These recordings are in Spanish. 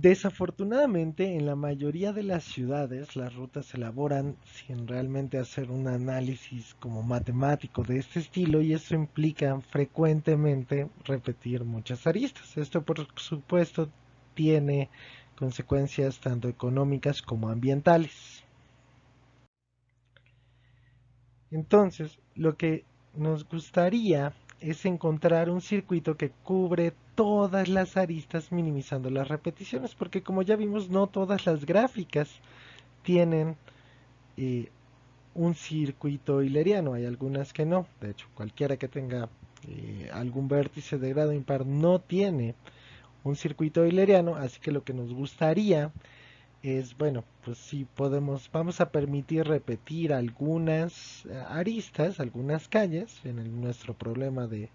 Desafortunadamente, en la mayoría de las ciudades, las rutas se elaboran sin realmente hacer un análisis como matemático de este estilo y eso implica frecuentemente repetir muchas aristas. Esto, por supuesto, tiene consecuencias tanto económicas como ambientales. Entonces, lo que nos gustaría es encontrar un circuito que cubre todas las aristas minimizando las repeticiones, porque como ya vimos, no todas las gráficas tienen eh, un circuito hileriano, hay algunas que no, de hecho cualquiera que tenga algún vértice de grado impar no tiene un circuito hileriano, así que lo que nos gustaría es, bueno, pues si podemos, vamos a permitir repetir algunas aristas, algunas calles, en nuestro problema de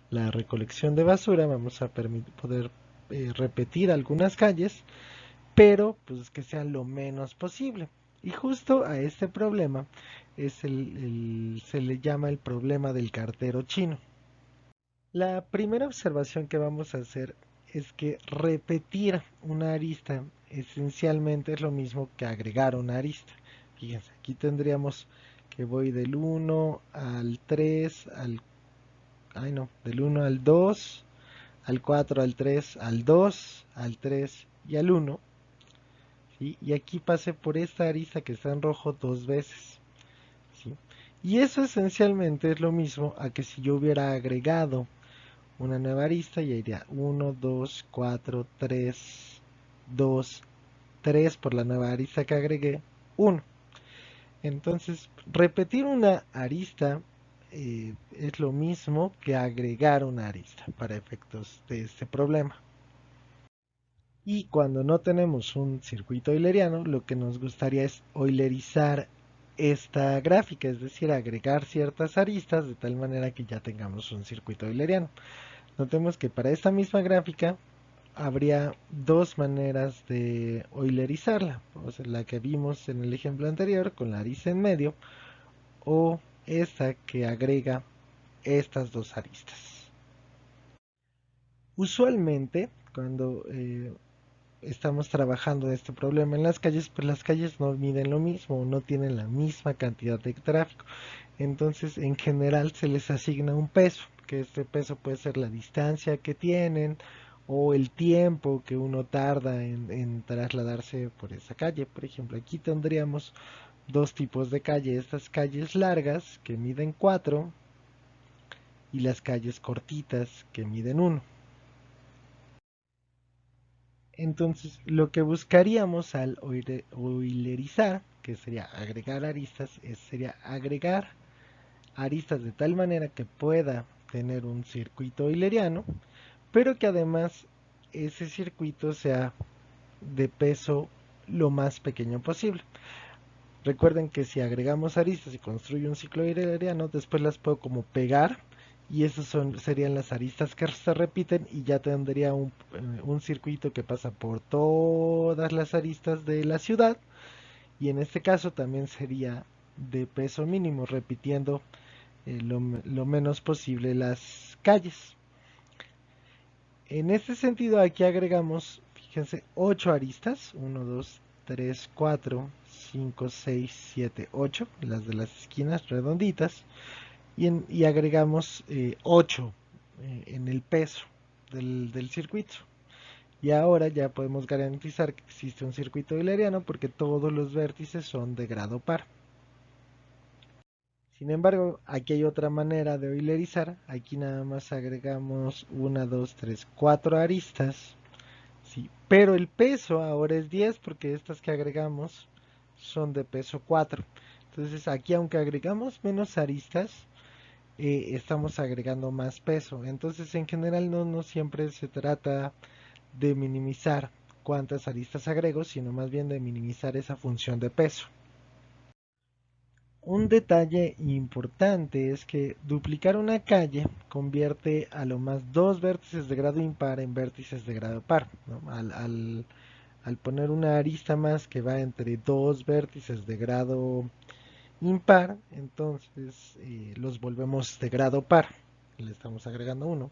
la recolección de basura, vamos a poder repetir algunas calles, pero pues que sea lo menos posible. Y justo a este problema se le llama el problema del cartero chino. La primera observación que vamos a hacer es que repetir una arista esencialmente es lo mismo que agregar una arista. Fíjense, aquí tendríamos que voy del 1 al 3, ay no, del 1 al 2, al 4, al 3, al 2, al 3 y al 1. ¿Sí? Y aquí pasé por esta arista que está en rojo dos veces. ¿Sí? Y eso esencialmente es lo mismo a que si yo hubiera agregado una nueva arista y iría 1, 2, 4, 3, 2, 3 por la nueva arista que agregué, 1. Entonces, repetir una arista es lo mismo que agregar una arista para efectos de este problema. Y cuando no tenemos un circuito euleriano, lo que nos gustaría es eulerizar esta gráfica, es decir, agregar ciertas aristas de tal manera que ya tengamos un circuito euleriano. Notemos que para esta misma gráfica habría dos maneras de eulerizarla, o sea, la que vimos en el ejemplo anterior con la arista en medio o esta que agrega estas dos aristas. Usualmente cuando estamos trabajando este problema en las calles, pues las calles no miden lo mismo, no tienen la misma cantidad de tráfico. Entonces, en general se les asigna un peso, que este peso puede ser la distancia que tienen o el tiempo que uno tarda en trasladarse por esa calle. Por ejemplo, aquí tendríamos dos tipos de calle, estas calles largas que miden 4 y las calles cortitas que miden 1. Entonces, lo que buscaríamos al eulerizar, que sería agregar aristas, sería agregar aristas de tal manera que pueda tener un circuito euleriano, pero que además ese circuito sea de peso lo más pequeño posible. Recuerden que si agregamos aristas y construyo un ciclo euleriano, después las puedo como pegar y esas serían las aristas que se repiten y ya tendría un circuito que pasa por todas las aristas de la ciudad y en este caso también sería de peso mínimo, repitiendo lo menos posible las calles. En este sentido aquí agregamos, fíjense, 8 aristas, 1, 2, 3, 4, 5, 6, 7, 8, las de las esquinas redonditas, y agregamos 8 en el peso del circuito. Y ahora ya podemos garantizar que existe un circuito euleriano porque todos los vértices son de grado par. Sin embargo, aquí hay otra manera de eulerizar. Aquí nada más agregamos 1, 2, 3, 4 aristas. Sí, pero el peso ahora es 10 porque estas que agregamos son de peso 4. Entonces aquí aunque agregamos menos aristas, estamos agregando más peso. Entonces en general no siempre se trata de minimizar cuántas aristas agrego, sino más bien de minimizar esa función de peso. Un detalle importante es que duplicar una calle convierte a lo más dos vértices de grado impar en vértices de grado par, ¿no? Al poner una arista más que va entre dos vértices de grado impar, entonces los volvemos de grado par, le estamos agregando uno.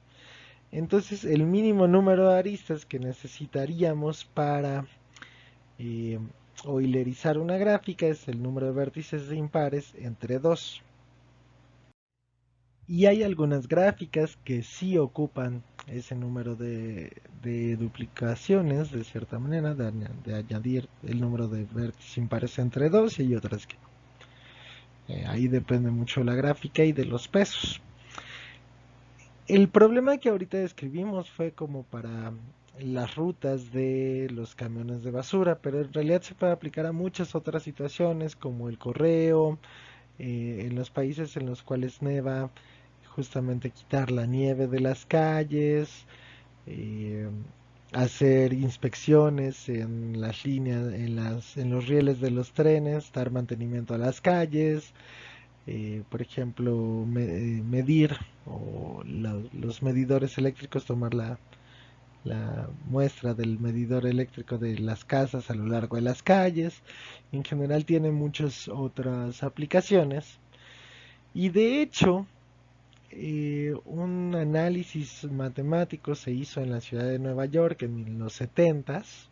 Entonces el mínimo número de aristas que necesitaríamos para eh, oilerizar una gráfica es el número de vértices impares entre 2. Y hay algunas gráficas que sí ocupan ese número de duplicaciones, de cierta manera, de añadir el número de vértices impares entre 2, y hay otras que ahí depende mucho de la gráfica y de los pesos. El problema que ahorita describimos fue como para las rutas de los camiones de basura, pero en realidad se puede aplicar a muchas otras situaciones como el correo, en los países en los cuales neva, justamente quitar la nieve de las calles, eh, hacer inspecciones en las líneas, en los rieles de los trenes, dar mantenimiento a las calles, por ejemplo, medir o los medidores eléctricos, tomar la muestra del medidor eléctrico de las casas a lo largo de las calles. En general tiene muchas otras aplicaciones. Y de hecho, un análisis matemático se hizo en la ciudad de Nueva York en los 70s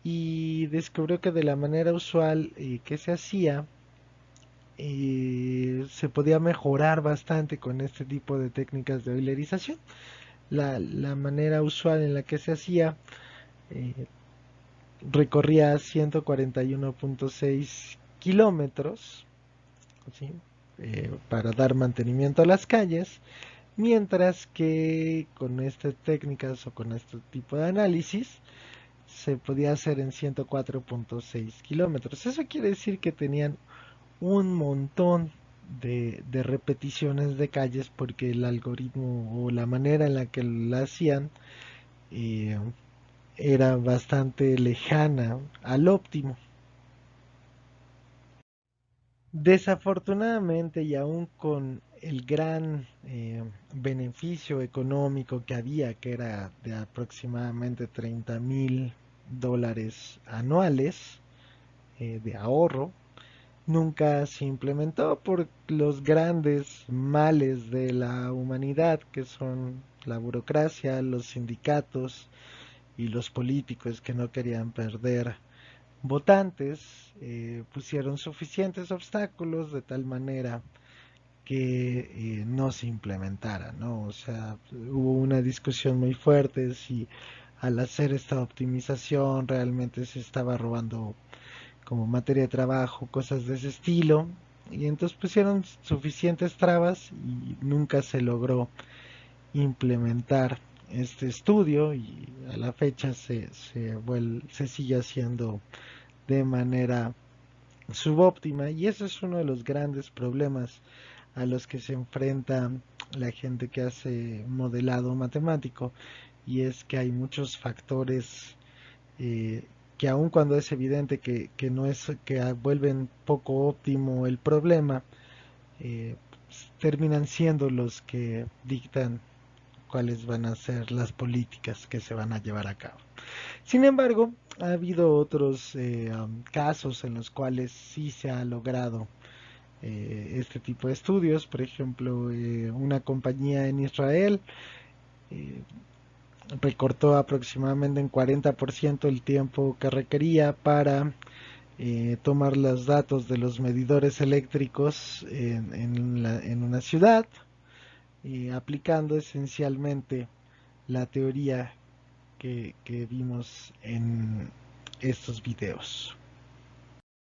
y descubrió que de la manera usual que se hacía, se podía mejorar bastante con este tipo de técnicas de Eulerización. La manera usual en la que se hacía eh, recorría 141.6 kilómetros, ¿sí? Para dar mantenimiento a las calles, mientras que con estas técnicas o con este tipo de análisis se podía hacer en 104.6 kilómetros. Eso quiere decir que tenían un montón de repeticiones de calles porque el algoritmo o la manera en la que la hacían eh, era bastante lejana al óptimo. Desafortunadamente, y aún con el gran beneficio económico que había, que era de aproximadamente $30,000 anuales de ahorro, nunca se implementó por los grandes males de la humanidad, que son la burocracia, los sindicatos y los políticos que no querían perder votantes. Pusieron suficientes obstáculos de tal manera que no se implementara, ¿no? O sea, hubo una discusión muy fuerte si al hacer esta optimización realmente se estaba robando como materia de trabajo, cosas de ese estilo. Y entonces pusieron suficientes trabas y nunca se logró implementar este estudio, y a la fecha se sigue haciendo de manera subóptima, y eso es uno de los grandes problemas a los que se enfrenta la gente que hace modelado matemático, y es que hay muchos factores eh, que aun cuando es evidente que no es que vuelven poco óptimo el problema, terminan siendo los que dictan cuáles van a ser las políticas que se van a llevar a cabo. Sin embargo, ha habido otros casos en los cuales sí se ha logrado este tipo de estudios. Por ejemplo, una compañía en Israel eh, recortó aproximadamente en 40% el tiempo que requería para tomar los datos de los medidores eléctricos en una ciudad, aplicando esencialmente la teoría que vimos en estos videos.